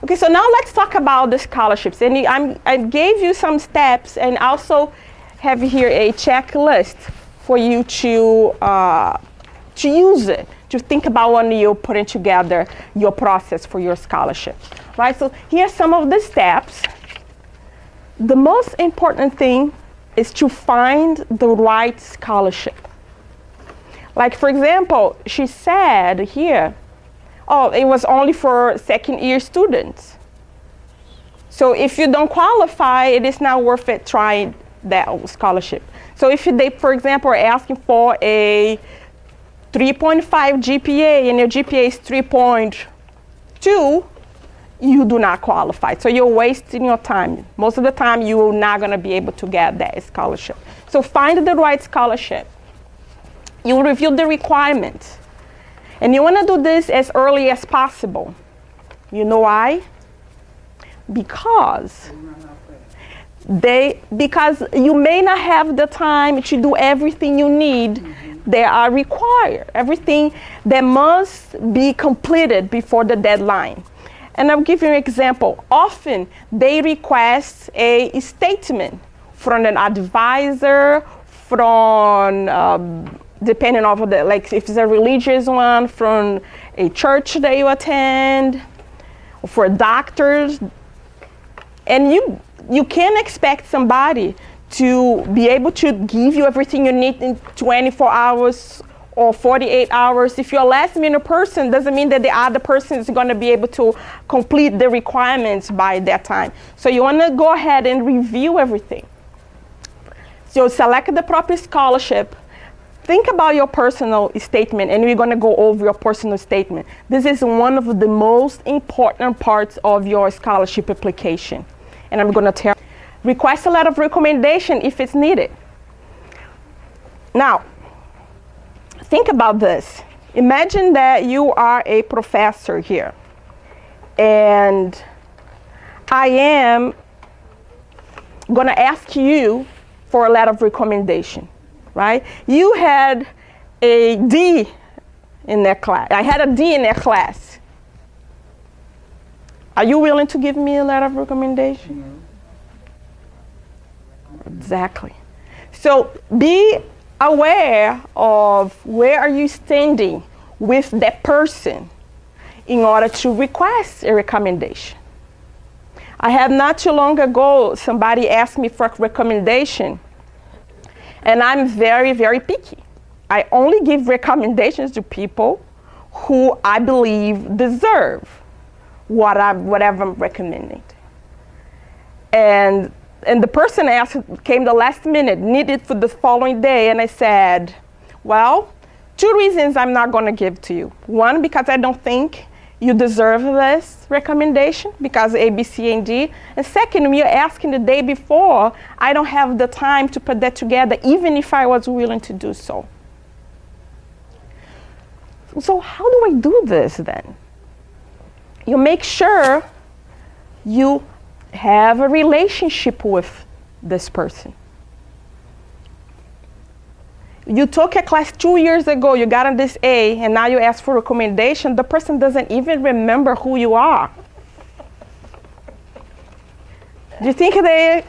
Okay, so now let's talk about the scholarships. And I gave you some steps and also have here a checklist for you to use it, to think about when you're putting together your process for your scholarship, right? So here's some of the steps. The most important thing is to find the right scholarship. Like, for example, she said here, oh, it was only for second-year students. So if you don't qualify, it is not worth it trying that scholarship. So if they, for example, are asking for a 3.5 GPA and your GPA is 3.2, you do not qualify. So you're wasting your time. Most of the time, you're not going to be able to get that scholarship. So find the right scholarship. You review the requirements. And you want to do this as early as possible. You know why? Because you may not have the time to do everything you need. They are required. Everything that must be completed before the deadline. And I'll give you an example. Often they request a statement from an advisor, from depending on the, like if it's a religious one, from a church that you attend, for doctors. And you can't expect somebody to be able to give you everything you need in 24 hours or 48 hours. If you're a last minute person, doesn't mean that the other person is going to be able to complete the requirements by that time. So you want to go ahead and review everything. So select the proper scholarship. Think about your personal statement, and we're going to go over your personal statement. This is one of the most important parts of your scholarship application. And I'm going to tell you. Request a letter of recommendation if it's needed. Now, think about this. Imagine that you are a professor here, and I am going to ask you for a letter of recommendation, right? You had a D in that class. I had a D in that class. Are you willing to give me a letter of recommendation? Mm-hmm. Exactly. So be aware of where are you standing with that person in order to request a recommendation. I had not too long ago, somebody asked me for a recommendation, and I'm very, very picky. I only give recommendations to people who I believe deserve whatever I'm recommending. And the person came the last minute, needed for the following day, and I said, well, 2 reasons I'm not going to give to you. 1, because I don't think you deserve this recommendation, because A, B, C, and D. And 2nd, when you're asking the day before, I don't have the time to put that together, even if I was willing to do so. So how do I do this then? You make sure you have a relationship with this person. You took a class 2 years ago, you got this A, and now you ask for recommendation. The person doesn't even remember who you are. Do you think they're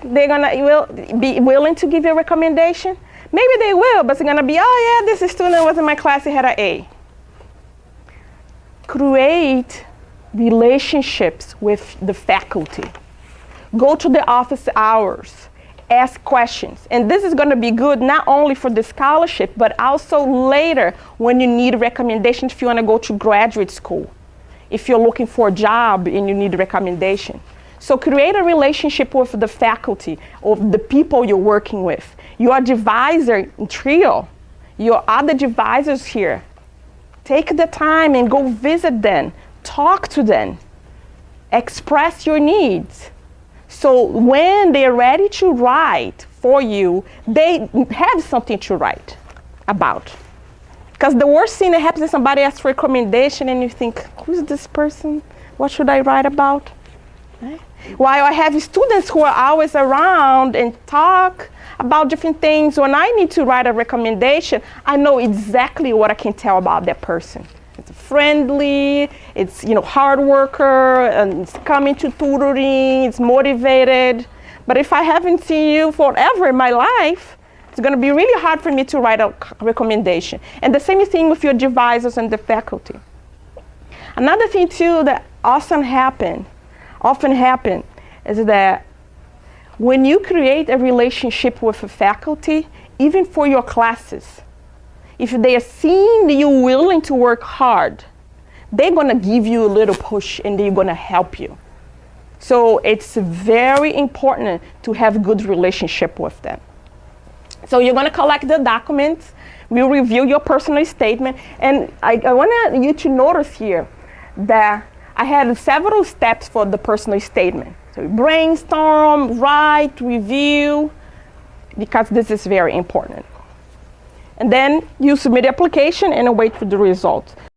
will be willing to give you a recommendation? Maybe they will, but it's gonna be, oh yeah, this student was in my class, he had an A. Create relationships with the faculty. Go to the office hours, ask questions. And this is going to be good not only for the scholarship, but also later when you need recommendations if you want to go to graduate school, if you're looking for a job and you need a recommendation. So create a relationship with the faculty, or the people you're working with. Your advisor in TRIO, your other advisors here. Take the time and go visit them, talk to them, express your needs. So when they're ready to write for you, they have something to write about. Because the worst thing that happens is somebody asks for a recommendation and you think, who's this person? What should I write about? Right? While I have students who are always around and talk about different things, when I need to write a recommendation, I know exactly what I can tell about that person. It's friendly, it's hard worker, and it's coming to tutoring, it's motivated. But if I haven't seen you forever in my life, it's going to be really hard for me to write a recommendation. And the same thing with your advisors and the faculty. Another thing too that often happen is that when you create a relationship with a faculty, even for your classes, if they are seeing that you're willing to work hard, they're going to give you a little push and they're going to help you. So it's very important to have a good relationship with them. So you're going to collect the documents. We'll review your personal statement. And I want you to notice here that I had several steps for the personal statement. So brainstorm, write, review, because this is very important. And then you submit the application and wait for the results.